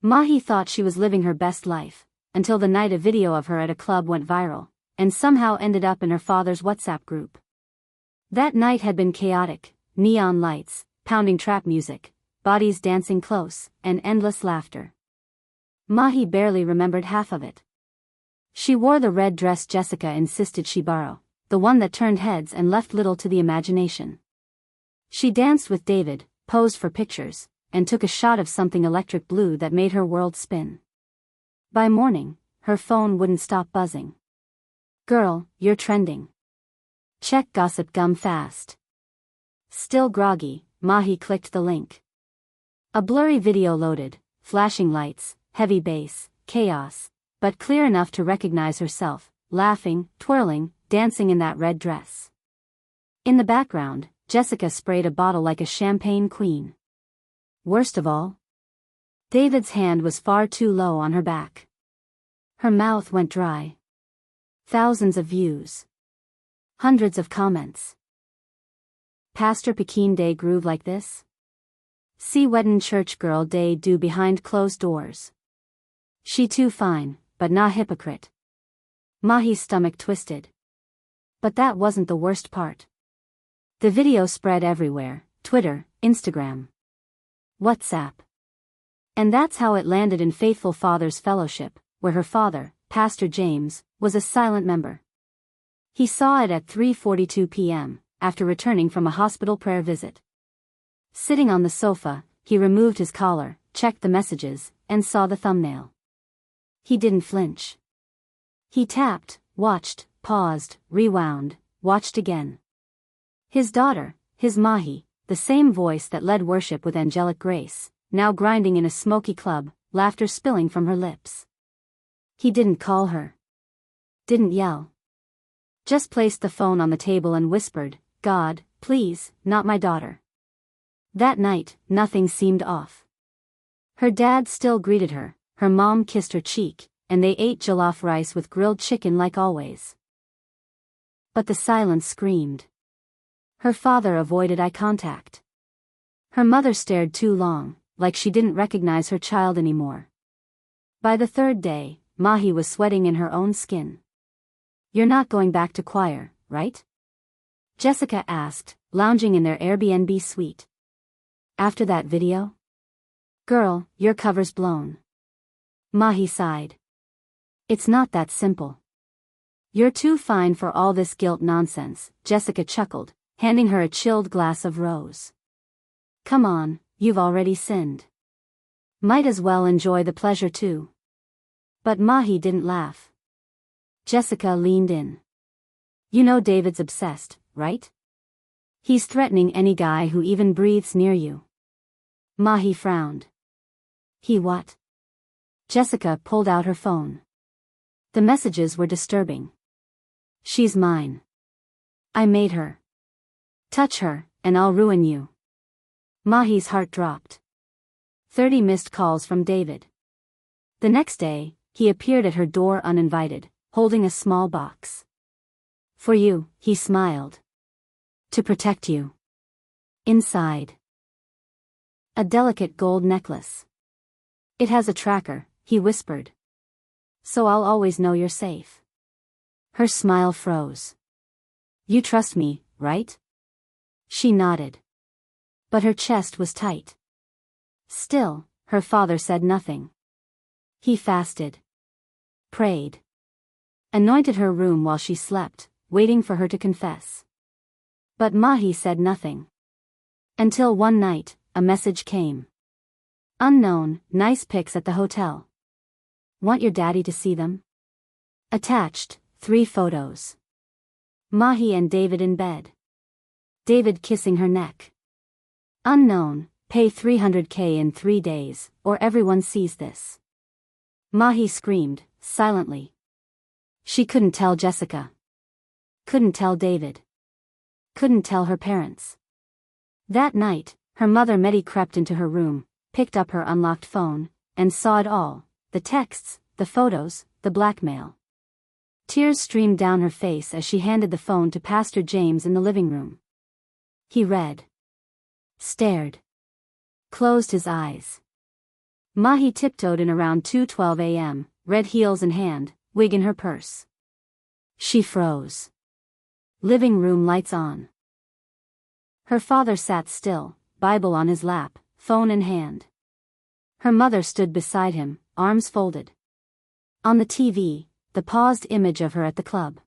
Mahi thought she was living her best life, until the night a video of her at a club went viral, and somehow ended up in her father's WhatsApp group. That night had been chaotic: neon lights, pounding trap music, bodies dancing close, and endless laughter. Mahi barely remembered half of it. She wore the red dress Jessica insisted she borrow, the one that turned heads and left little to the imagination. She danced with David, posed for pictures, and took a shot of something electric blue that made her world spin. By morning, her phone wouldn't stop buzzing. "Girl, you're trending. Check Gossip Gum fast." Still groggy, Mahi clicked the link. A blurry video loaded, flashing lights, heavy bass, chaos, but clear enough to recognize herself, laughing, twirling, dancing in that red dress. In the background, Jessica sprayed a bottle like a champagne queen. Worst of all, David's hand was far too low on her back. Her mouth went dry. Thousands of views. Hundreds of comments. Pastor Pekin Day groove like this? See weddin' church girl day do behind closed doors. She too fine, but nah hypocrite. Mahi's stomach twisted. But that wasn't the worst part. The video spread everywhere: Twitter, Instagram, WhatsApp. And that's how it landed in Faithful Fathers Fellowship, where her father, Pastor James, was a silent member. He saw it at 3:42 p.m., after returning from a hospital prayer visit. Sitting on the sofa, he removed his collar, checked the messages, and saw the thumbnail. He didn't flinch. He tapped, watched, paused, rewound, watched again. His daughter, his Mahi, the same voice that led worship with angelic grace, now grinding in a smoky club, laughter spilling from her lips. He didn't call her. Didn't yell. Just placed the phone on the table and whispered, "God, please, not my daughter." That night, nothing seemed off. Her dad still greeted her, her mom kissed her cheek, and they ate jollof rice with grilled chicken like always. But the silence screamed. Her father avoided eye contact. Her mother stared too long, like she didn't recognize her child anymore. By the third day, Mahi was sweating in her own skin. "You're not going back to choir, right?" Jessica asked, lounging in their Airbnb suite. "After that video? Girl, your cover's blown." Mahi sighed. "It's not that simple." "You're too fine for all this guilt nonsense," Jessica chuckled, handing her a chilled glass of rose. "Come on, you've already sinned. Might as well enjoy the pleasure too." But Mahi didn't laugh. Jessica leaned in. "You know David's obsessed, right? He's threatening any guy who even breathes near you." Mahi frowned. "He what?" Jessica pulled out her phone. The messages were disturbing. "She's mine. I made her. Touch her, and I'll ruin you." Mahi's heart dropped. 30 missed calls from David. The next day, he appeared at her door uninvited, holding a small box. "For you," he smiled. "To protect you." Inside, a delicate gold necklace. "It has a tracker," he whispered. "So I'll always know you're safe." Her smile froze. "You trust me, right?" She nodded. But her chest was tight. Still, her father said nothing. He fasted. Prayed. Anointed her room while she slept, waiting for her to confess. But Mahi said nothing. Until one night, a message came. "Unknown, nice pics at the hotel. Want your daddy to see them?" Attached, 3 photos. Mahi and David in bed. David kissing her neck. Unknown, pay $300K in 3 days, or everyone sees this. Mahi screamed, silently. She couldn't tell Jessica. Couldn't tell David. Couldn't tell her parents. That night, her mother Medi crept into her room, picked up her unlocked phone, and saw it all: the texts, the photos, the blackmail. Tears streamed down her face as she handed the phone to Pastor James in the living room. He read. Stared. Closed his eyes. Mahi tiptoed in around 2:12 a.m., red heels in hand, wig in her purse. She froze. Living room lights on. Her father sat still, Bible on his lap, phone in hand. Her mother stood beside him, arms folded. On the TV, the paused image of her at the club.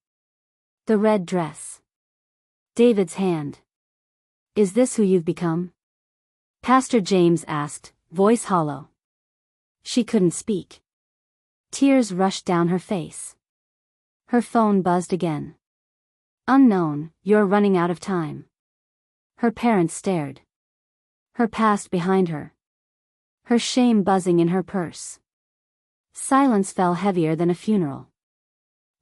The red dress. David's hand. "Is this who you've become?" Pastor James asked, voice hollow. She couldn't speak. Tears rushed down her face. Her phone buzzed again. "Unknown, you're running out of time." Her parents stared. Her past behind her. Her shame buzzing in her purse. Silence fell heavier than a funeral.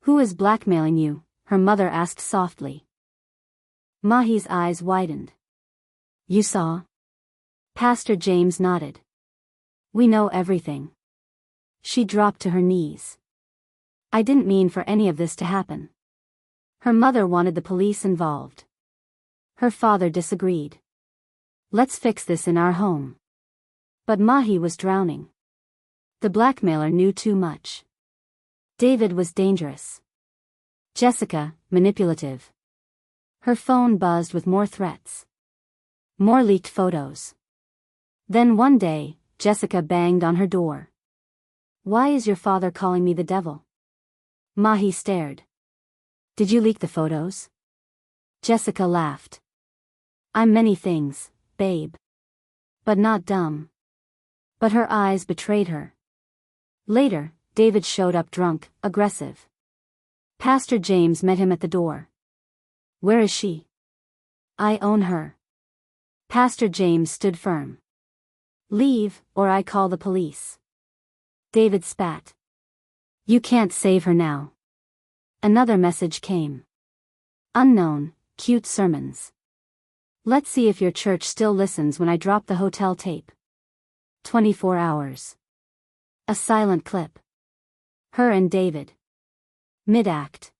"Who is blackmailing you?" her mother asked softly. Mahi's eyes widened. "You saw?" Pastor James nodded. "We know everything." She dropped to her knees. "I didn't mean for any of this to happen." Her mother wanted the police involved. Her father disagreed. "Let's fix this in our home." But Mahi was drowning. The blackmailer knew too much. David was dangerous. Jessica, manipulative. Her phone buzzed with more threats. More leaked photos. Then one day, Jessica banged on her door. "Why is your father calling me the devil?" Mahi stared. "Did you leak the photos?" Jessica laughed. "I'm many things, babe. But not dumb." But her eyes betrayed her. Later, David showed up drunk, aggressive. Pastor James met him at the door. "Where is she?" "I own her." Pastor James stood firm. "Leave, or I call the police." David spat. "You can't save her now." Another message came. "Unknown, cute sermons. Let's see if your church still listens when I drop the hotel tape." 24 hours. A silent clip. Her and David. Mid-act.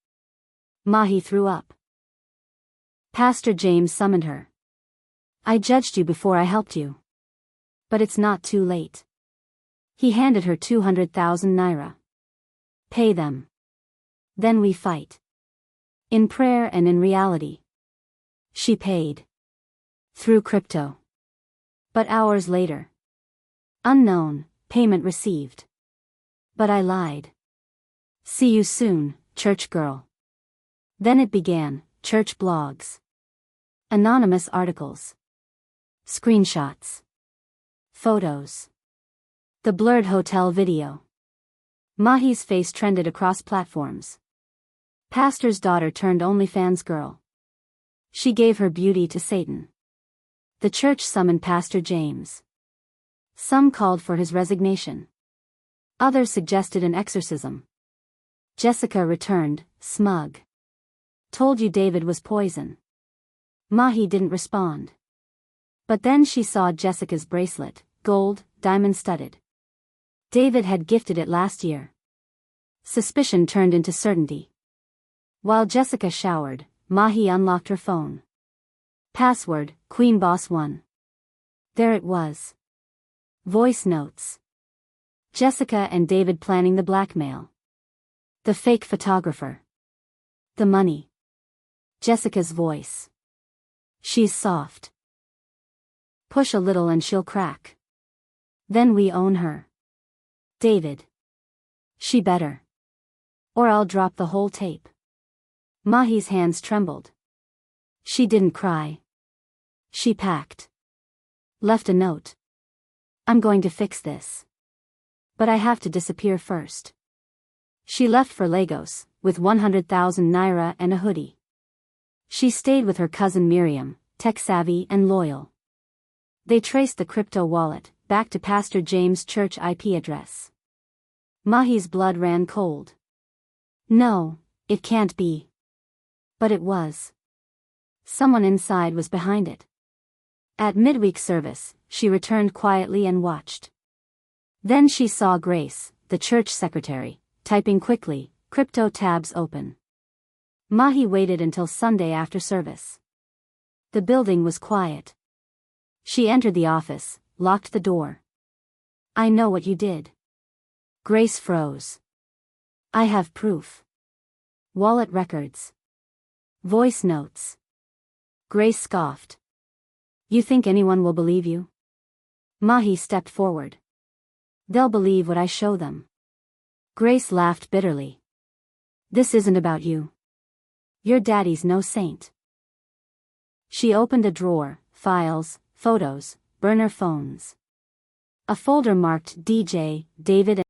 Mahi threw up. Pastor James summoned her. "I judged you before I helped you. But it's not too late." He handed her 200,000 naira. "Pay them. Then we fight. In prayer and in reality." She paid. Through crypto. But hours later. Unknown, payment received. But I lied. "See you soon, church girl." Then it began, church blogs. Anonymous articles. Screenshots. Photos. The blurred hotel video. Mahi's face trended across platforms. Pastor's daughter turned OnlyFans girl. She gave her beauty to Satan. The church summoned Pastor James. Some called for his resignation. Others suggested an exorcism. Jessica returned, smug. "Told you David was poison." Mahi didn't respond. But then she saw Jessica's bracelet, gold, diamond-studded. David had gifted it last year. Suspicion turned into certainty. While Jessica showered, Mahi unlocked her phone. Password, Queen Boss 1. There it was. Voice notes. Jessica and David planning the blackmail. The fake photographer. The money. Jessica's voice. "She's soft. Push a little and she'll crack. Then we own her." David. "She better. Or I'll drop the whole tape." Mahi's hands trembled. She didn't cry. She packed. Left a note. "I'm going to fix this. But I have to disappear first." She left for Lagos, with 100,000 naira and a hoodie. She stayed with her cousin Miriam, tech-savvy and loyal. They traced the crypto wallet back to Pastor James' church IP address. Mahi's blood ran cold. No, it can't be. But it was. Someone inside was behind it. At midweek service, she returned quietly and watched. Then she saw Grace, the church secretary, typing quickly, crypto tabs open. Mahi waited until Sunday after service. The building was quiet. She entered the office, locked the door. I know what you did. Grace froze. I have proof. Wallet records. Voice notes. Grace scoffed. You think anyone will believe you? Mahi stepped forward. They'll believe what I show them. Grace laughed bitterly. This isn't about you. Your daddy's no saint. She opened a drawer, files, photos, burner phones. A folder marked DJ, David